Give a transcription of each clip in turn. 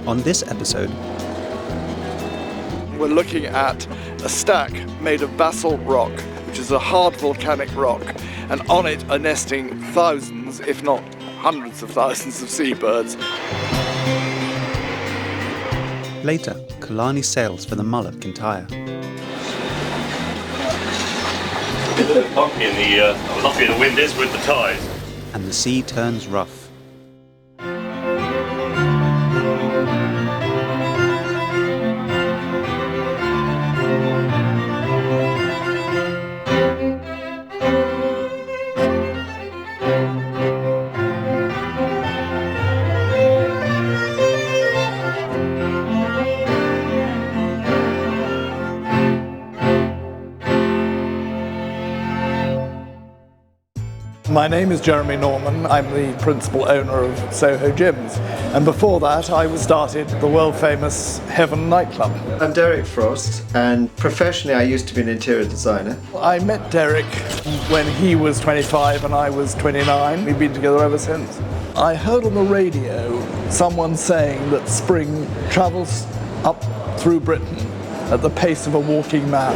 On this episode, we're looking at a stack made of basalt rock, which is a hard volcanic rock, and on it are nesting thousands, if not hundreds of thousands of seabirds. later, Killarney sails for the Mull of Kintyre. Lucky the wind is with the tide. And the sea turns rough. My name is Jeremy Norman. I'm the principal owner of Soho Gyms, and before that I started the world famous Heaven nightclub. I'm Derek Frost, and professionally I used to be an interior designer. I met Derek when he was 25 and I was 29. We've been together ever since. I heard on the radio someone saying that spring travels up through Britain at the pace of a walking man,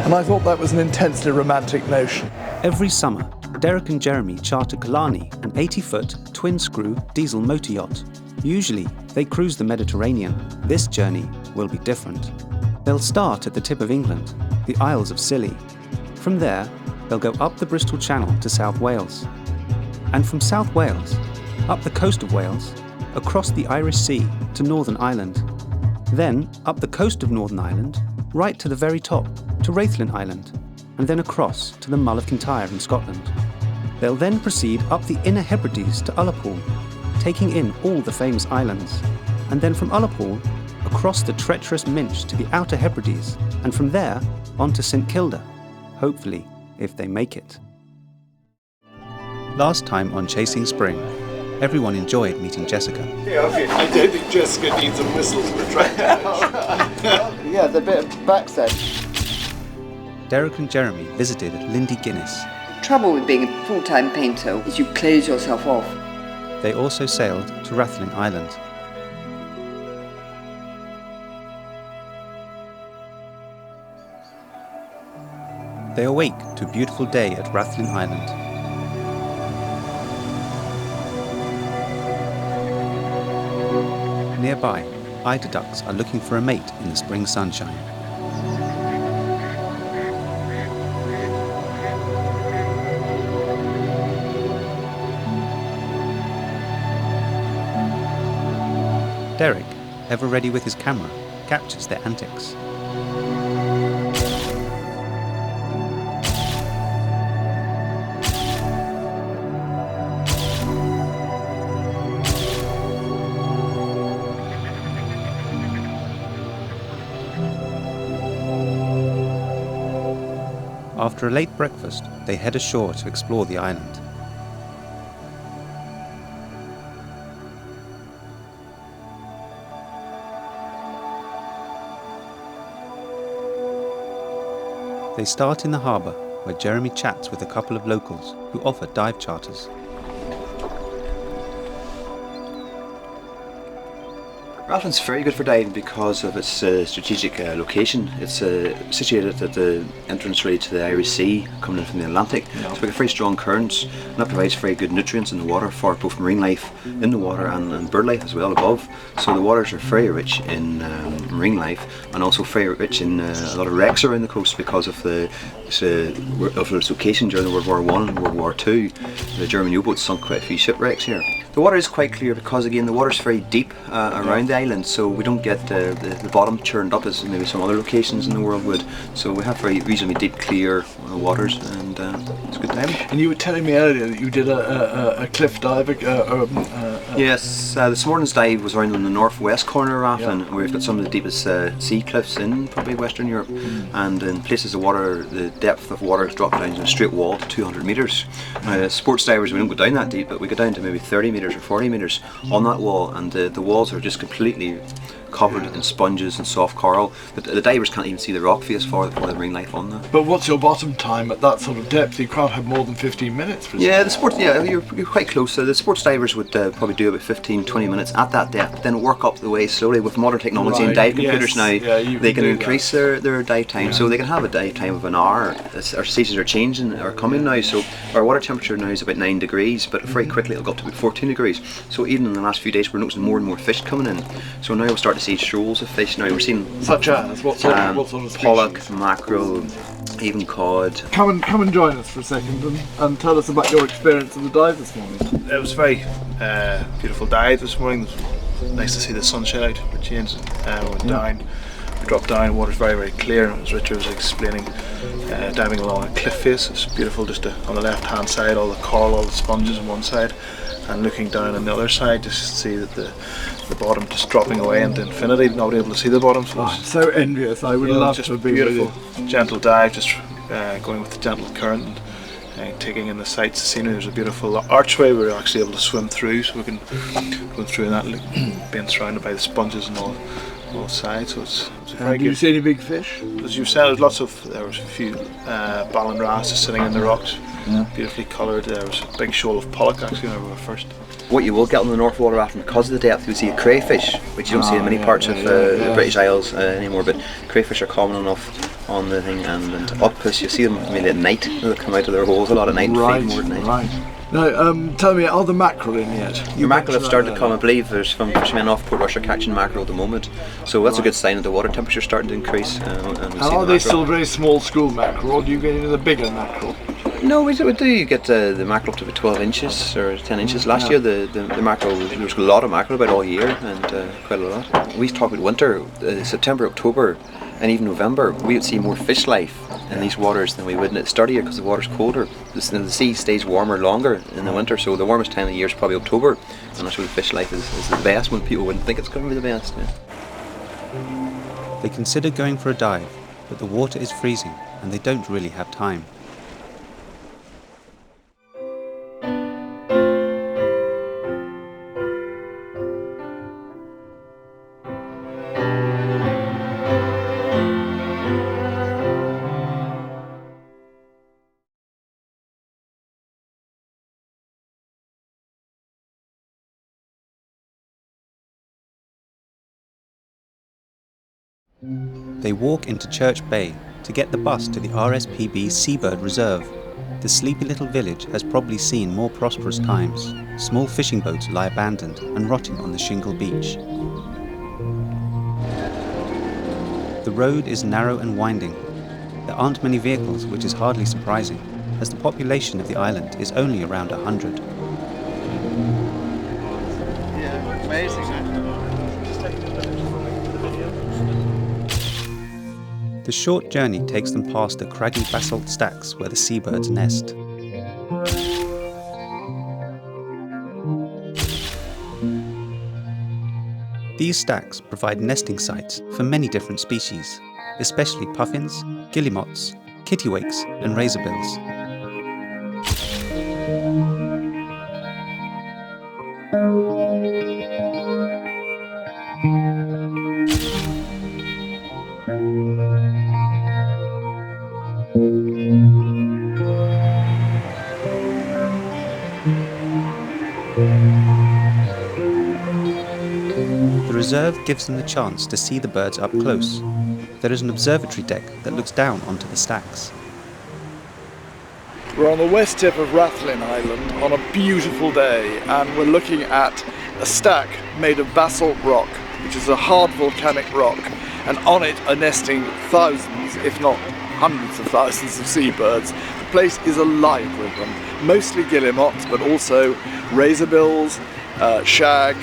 and I thought that was an intensely romantic notion. Every summer, Derek and Jeremy charter Killarney, an 80-foot, twin-screw diesel motor yacht. Usually, they cruise the Mediterranean. This journey will be different. They'll start at the tip of England, the Isles of Scilly. From there, they'll go up the Bristol Channel to South Wales. And from South Wales, up the coast of Wales, across the Irish Sea to Northern Ireland. Then, up the coast of Northern Ireland, right to the very top, to Rathlin Island, and then across to the Mull of Kintyre in Scotland. They'll then proceed up the Inner Hebrides to Ullapool, taking in all the famous islands, and then from Ullapool across the treacherous Minch to the Outer Hebrides, and from there on to St Kilda, hopefully, if they make it. Last time on Chasing Spring, everyone enjoyed meeting Jessica. Yeah, okay. I don't think Jessica needs a whistle to attract attention. Yeah, the bit of backside. Derek and Jeremy visited Lindy Guinness. The trouble with being a full-time painter is you close yourself off. They also sailed to Rathlin Island. They awake to a beautiful day at Rathlin Island. Nearby, eider ducks are looking for a mate in the spring sunshine. Derek, ever ready with his camera, captures their antics. After a late breakfast, they head ashore to explore the island. They start in the harbour, where Jeremy chats with a couple of locals who offer dive charters. Rathlin's very good for diving because of its strategic location. It's situated at the entrance really to the Irish Sea, coming in from the Atlantic. So we get very strong currents, and that provides very good nutrients in the water for both marine life in the water and bird life as well above. So the waters are very rich in marine life, and also very rich in a lot of wrecks around the coast because of its location during World War I and World War II. The German U-boats sunk quite a few shipwrecks here. The water is quite clear because, again, the water's very deep around the island, so we don't get the bottom churned up as maybe some other locations in the world would. So we have very reasonably deep, clear waters, and it's good diving. And you were telling me earlier that you did a cliff dive. Yes, this morning's dive was around on the northwest corner of Rathlin, where we've got some of the deepest sea cliffs in probably Western Europe, and in places of water, the depth of water has dropped down to a straight wall to 200 metres. Sports divers, we don't go down that deep, but we go down to maybe 30 metres or 40 metres on that wall, and the walls are just completely covered in sponges and soft coral. The divers can't even see the rock face for the marine life on there. But what's your bottom time at that sort of depth? You can't have more than 15 minutes. Yeah, you're quite close. The sports divers would probably do about 15-20 minutes at that depth, then work up the way slowly. With modern technology and dive computers now, they can increase their dive time, so they can have a dive time of an hour. Our seasons are changing, are coming now, so our water temperature now is about 9 degrees, but very quickly it'll go up to about 14 degrees. So even in the last few days we're noticing more and more fish coming in. So now we'll start to see shoals of fish now. We're seeing Such as what sort of species? pollock, mackerel, even cod. Come and join us for a second and tell us about your experience of the dive this morning. It was a very beautiful dive this morning. It was nice to see the sunshine out for a change. We went down, we dropped down, the water's very, very clear. As Richard was explaining, diving along a cliff face. It's beautiful, just on the left hand side, all the coral, all the sponges on one side, and looking down on the other side just to see that the bottom just dropping away into infinity, not able to see the bottom. So I'm so envious. I would love to be beautiful, with you. gentle dive, just going with the gentle current and taking in the sights, the scenery. There's a beautiful archway we're actually able to swim through, so we can go through that, being surrounded by the sponges and all sides. So it's very Did you good. see any big fish? As you said, there was a few ballan wrasse just sitting in the rocks, beautifully coloured. There was a big shoal of pollock actually when we were first. What you will get on the North Water rafting, because of the depth, you'll see a crayfish, which you don't see in many parts of the British Isles anymore, but crayfish are common enough on the thing, and octopus, you see them mainly at night. They'll come out of their holes a lot at night, feed more at night. Right. Now, tell me, are the mackerel in yet? Your mackerel have started to come, I believe. There's some fishermen off Port Rush are catching mackerel at the moment, so that's a good sign that the water temperature is starting to increase. And Are they still very small school mackerel, or do you get into the bigger mackerel? No, we do get the mackerel up to about 12 inches or 10 inches. Last year the mackerel, there was a lot of mackerel about all year, and quite a lot. We talk about winter, September, October and even November, we would see more fish life in these waters than we would in the start of the year because the water's colder. The sea stays warmer longer in the winter, so the warmest time of the year is probably October, and that's when fish life is the best, when people wouldn't think it's going to be the best. Yeah. They consider going for a dive, but the water is freezing and they don't really have time. They walk into Church Bay to get the bus to the RSPB Seabird Reserve. The sleepy little village has probably seen more prosperous times. Small fishing boats lie abandoned and rotting on the shingle beach. The road is narrow and winding. There aren't many vehicles, which is hardly surprising, as the population of the island is only around 100. Yeah, amazing. The short journey takes them past the craggy basalt stacks where the seabirds nest. These stacks provide nesting sites for many different species, especially puffins, guillemots, kittiwakes and razorbills. The reserve gives them the chance to see the birds up close. There is an observatory deck that looks down onto the stacks. We're on the west tip of Rathlin Island on a beautiful day, and we're looking at a stack made of basalt rock, which is a hard volcanic rock, and on it are nesting thousands, if not hundreds of thousands of seabirds. The place is alive with them, mostly guillemots, but also razorbills, shag,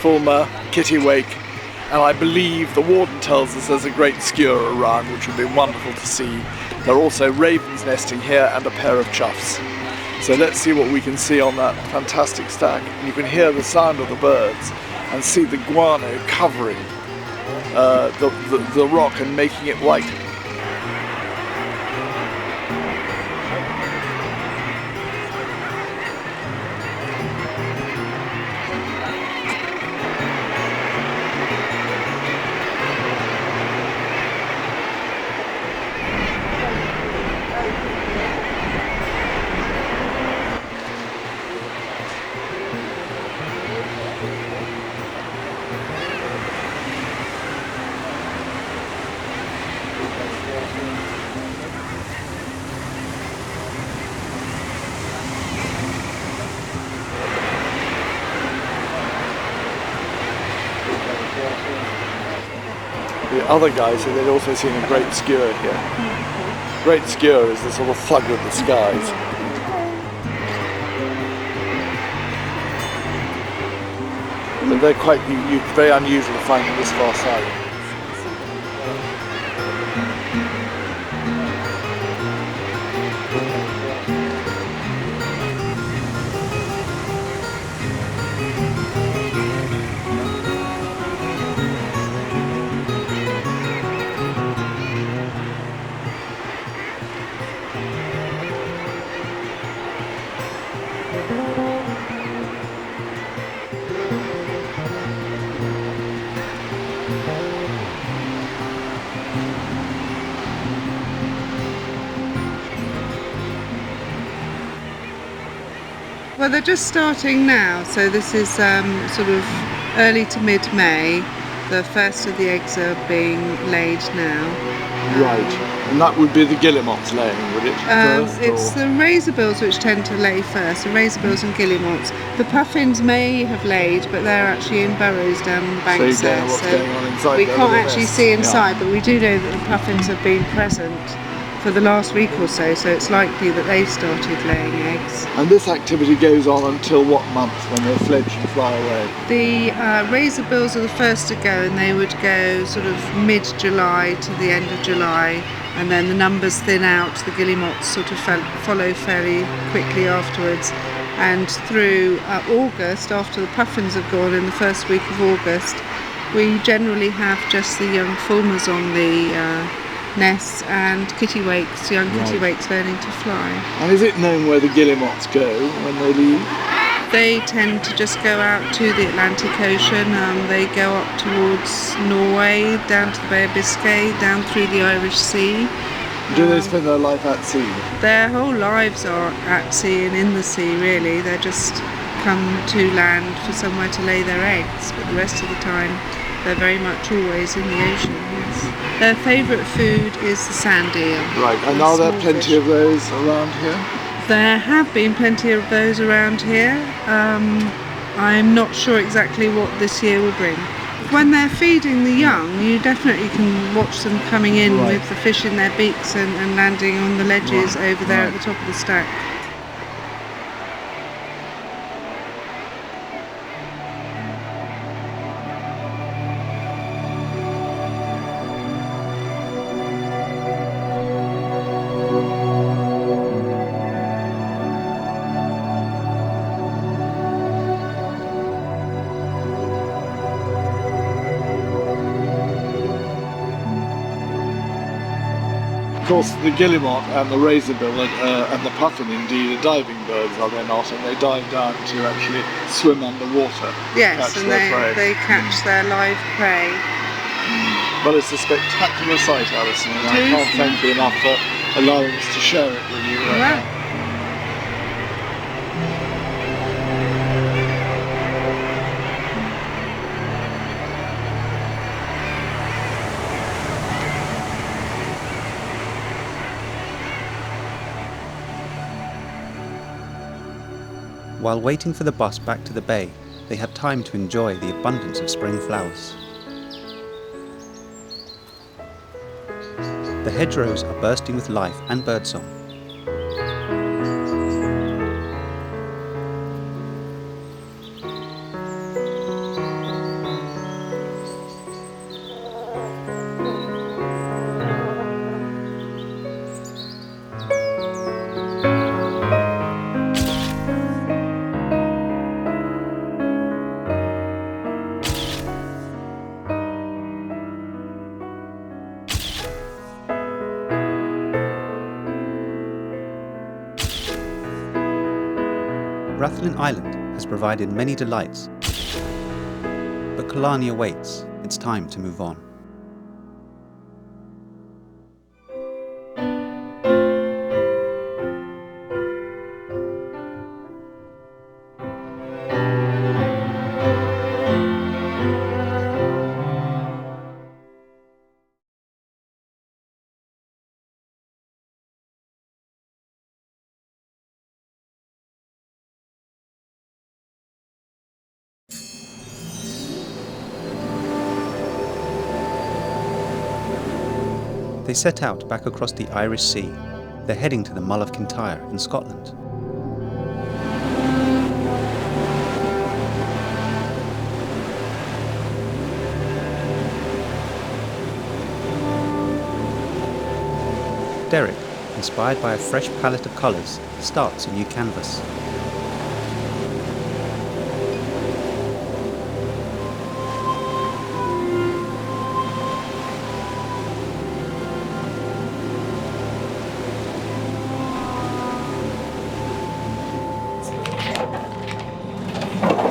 fulmar, kittiwake, and I believe the warden tells us there's a great skua around, which would be wonderful to see. There are also ravens nesting here and a pair of choufs. So let's see what we can see on that fantastic stack. And you can hear the sound of the birds and see the guano covering the rock and making it white. The other guy said they'd also seen a great skewer here. Great skewer is the sort of thug of the skies. But they're quite very unusual to find them this far south. Well, they're just starting now, so this is sort of early to mid-May. The first of the eggs are being laid now. Right, and that would be the guillemots laying, would it? It's the razorbills which tend to lay first, the razorbills and guillemots. The puffins may have laid, but they're actually in burrows down the banks So you don't know there, what's so going on inside we their can't little actually nests. see inside, but we do know that the puffins have been present for the last week or so, so it's likely that they've started laying eggs. And this activity goes on until what month, when they fledge and fly away? The razorbills are the first to go, and they would go sort of mid-July to the end of July, and then the numbers thin out. The guillemots sort of follow fairly quickly afterwards, and through August, after the puffins have gone in the first week of August, we generally have just the young fulmars on the nests and kittiwakes, young kittiwakes learning to fly. And is it known where the guillemots go when they leave? They tend to just go out to the Atlantic Ocean. They go up towards Norway, down to the Bay of Biscay, down through the Irish Sea. Do they spend their life at sea? Their whole lives are at sea and in the sea, really. They just come to land for somewhere to lay their eggs, but the rest of the time they're very much always in the ocean, yes. Their favourite food is the sand eel. Right, and are there plenty of those around here? There have been plenty of those around here. I'm not sure exactly what this year will bring. When they're feeding the young, you definitely can watch them coming in with the fish in their beaks and landing on the ledges over there at the top of the stack. Of course, the guillemot and the razorbill and the puffin indeed are diving birds, are they not? And they dive down to actually swim underwater. Yes, and they catch their live prey. Well, it's a spectacular sight, Alison, and I can't thank you enough for allowing us to share it with you right now. While waiting for the bus back to the bay, they have time to enjoy the abundance of spring flowers. The hedgerows are bursting with life and birdsong. Rathlin Island has provided many delights, but Killarney awaits. It's time to move on. They set out back across the Irish Sea. They're heading to the Mull of Kintyre in Scotland. Derek, inspired by a fresh palette of colours, starts a new canvas.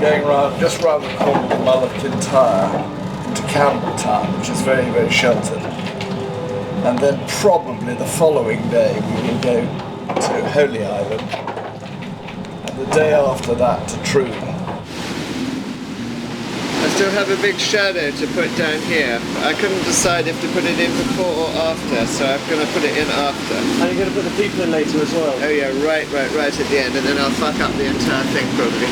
Going round, just round the corner of the Mull of Kintyre into Campbelltown, which is very, very sheltered. And then probably the following day we will go to Holy Island, and the day after that to Troon. I still have a big shadow to put down here. I couldn't decide if to put it in before or after, so I'm going to put it in after. And you're going to put the people in later as well? Oh yeah, right at the end, and then I'll fuck up the entire thing probably.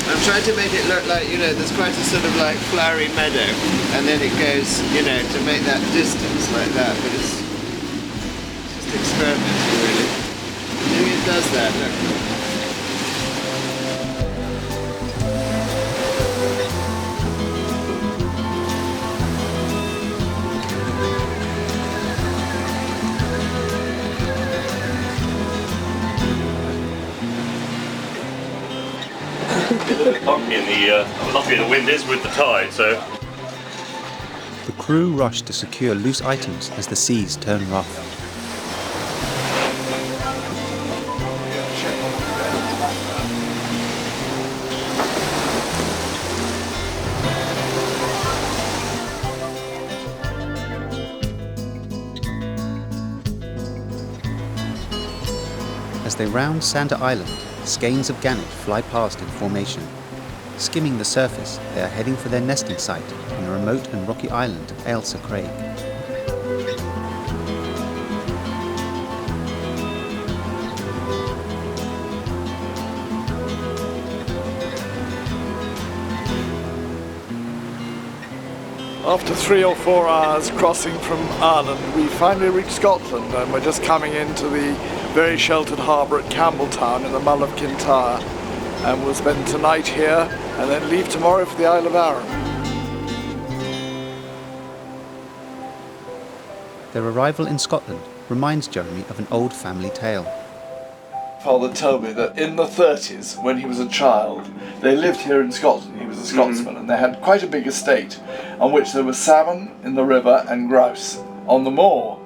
I'm trying to make it look like, you know, there's quite a sort of like flowery meadow, and then it goes, you know, to make that distance like that, but it's just experimental really. Maybe it does that, look. Lucky the wind is with the tide, so. The crew rush to secure loose items as the seas turn rough. As they round Sander Island, skeins of gannet fly past in formation. Skimming the surface, they are heading for their nesting site on the remote and rocky island of Ailsa Craig. After 3 or 4 hours crossing from Ireland, we finally reached Scotland, and we're just coming into the very sheltered harbour at Campbelltown in the Mull of Kintyre, and we'll spend tonight here and then leave tomorrow for the Isle of Arran. Their arrival in Scotland reminds Jeremy of an old family tale. Father told me that in the 30s, when he was a child, they lived here in Scotland. He was a Scotsman, and they had quite a big estate on which there was salmon in the river and grouse on the moor.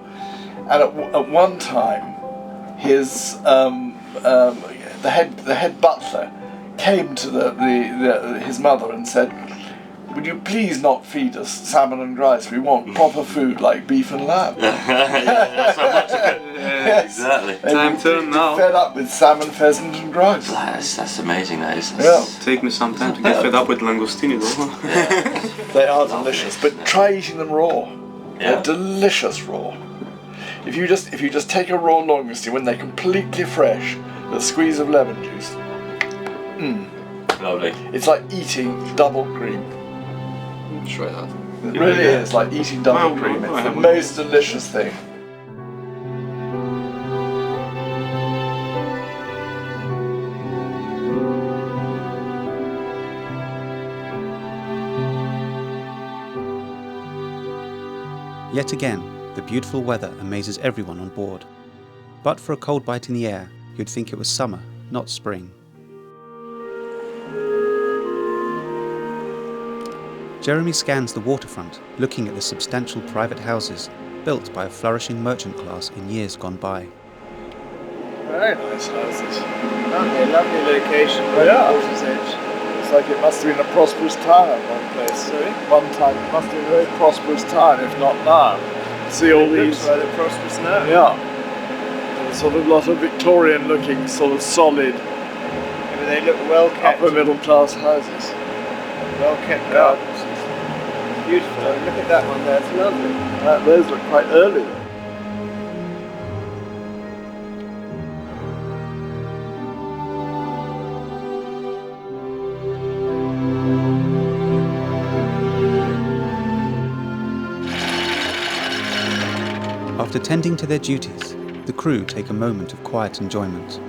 And at one time, his the head butler came to his mother and said, "Would you please not feed us salmon and rice? We want proper food like beef and lamb." Yes. Exactly. Time to now. Fed up with salmon, pheasant, and rice. That's amazing. That is. Yeah. Take me some time to get fed up with langostini, though. They are delicious, but try eating them raw. They're delicious raw. If you just take a raw langoustine when they're completely fresh, with a squeeze of lemon juice. Lovely. It's like eating double cream. Try that. It really is like eating double cream. It's the most delicious thing. Yet again, the beautiful weather amazes everyone on board. But for a cold bite in the air, you'd think it was summer, not spring. Jeremy scans the waterfront, looking at the substantial private houses built by a flourishing merchant class in years gone by. Very nice houses. Lovely, lovely location, right at the water's edge. It's like it must have been a prosperous time at one place. Sorry? One time it must have been a very prosperous time, if not now. See all these. Looks rather prosperous now. Yeah. There's sort of lot of Victorian looking, sort of solid, Yeah, but they look well kept. upper middle class houses. Well kept gardens. Beautiful. Look at that one there, it's lovely. Those look quite early though. After tending to their duties, the crew take a moment of quiet enjoyment.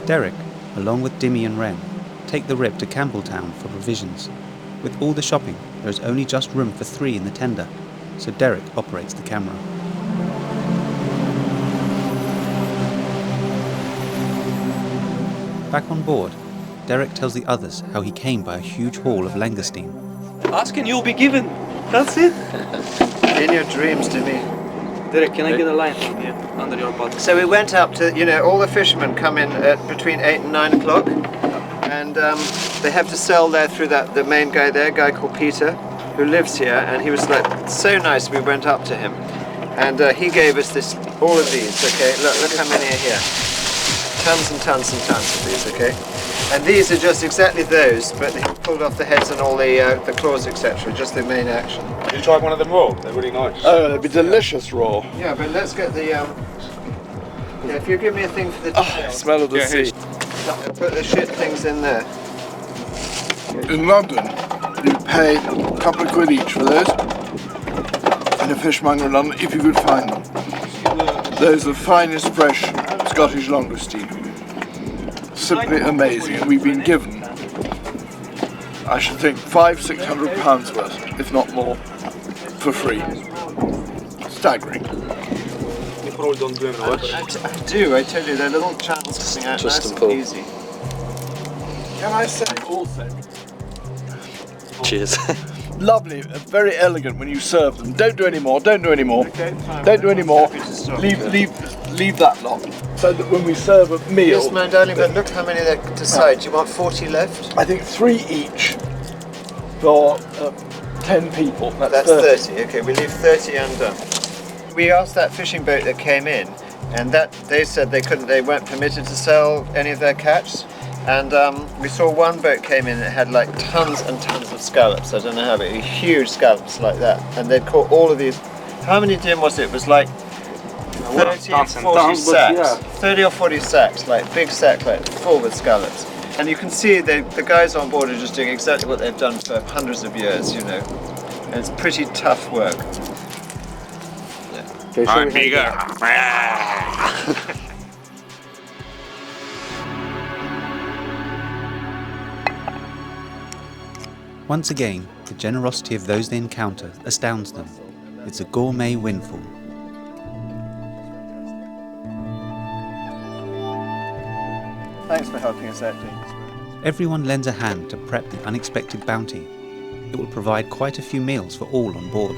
Derek, along with Dimmy and Wren, take the Rib to Campbelltown for provisions. With all the shopping, there is only just room for 3 in the tender, so Derek operates the camera. Back on board, Derek tells the others how he came by a huge haul of langoustine. Ask and you'll be given. That's it. In your dreams, Timmy. Derek, can I get a line from here under your boat? So we went up to, all the fishermen come in at between 8 and 9 o'clock, and they have to sell there through the main guy there, a guy called Peter, who lives here, and he was like so nice. We went up to him, and he gave us all of these. Okay, look how many are here. Tons and tons and tons of these. Okay, and these are just exactly those, but they pulled off the heads and all the claws, etc. Just the main action. Did you try one of them raw? They're really nice. Oh, they'd be delicious raw. Yeah, but let's get the. If you give me a thing for the. Smell of the sea. Put the shit things in there. In London, you pay a couple of quid each for those. In a fishmonger in London, if you could find them. Those are the finest fresh Scottish langoustine. Simply amazing, and we've been given, I should think, £500-600 worth, if not more, for free. Staggering. You probably don't do them much. I do, I tell you, they're little channels coming out nice and easy. Can I say also, Cheers. lovely, very elegant when you serve them. Don't do any more. Okay, fine. Don't do any more. Happy to stop. Leave that lot. So that when we serve a meal... Yes, my darling, but look how many there decide. Do you want 40 left? I think 3 each for 10 people. That's 30. Okay, we leave 30 undone. We asked that fishing boat that came in, and that they said they weren't permitted to sell any of their catch. And we saw one boat came in that had like tons and tons of scallops. I don't know how, but huge scallops like that. And they'd caught all of these. How many, Jim, was it? It was like 30 or 40 sacks. 30 or 40 sacks, like big sack, like full with scallops. And you can see the guys on board are just doing exactly what they've done for hundreds of years, And it's pretty tough work. Yeah. I'm bigger. Once again, the generosity of those they encounter astounds them. It's a gourmet windfall. Thanks for helping us out, James. Everyone lends a hand to prep the unexpected bounty. It will provide quite a few meals for all on board.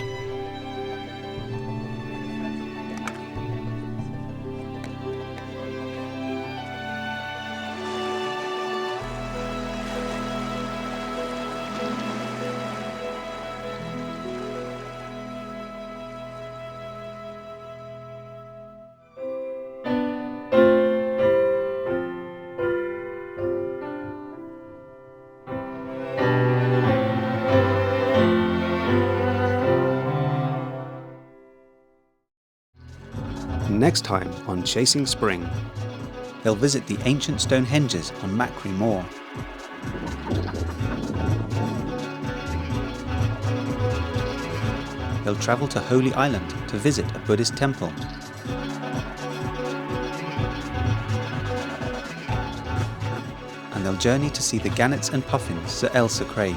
Next time on Chasing Spring, they'll visit the ancient Stonehenges on Macquarie Moor. They'll travel to Holy Island to visit a Buddhist temple. And they'll journey to see the gannets and puffins Sir Elsa crave.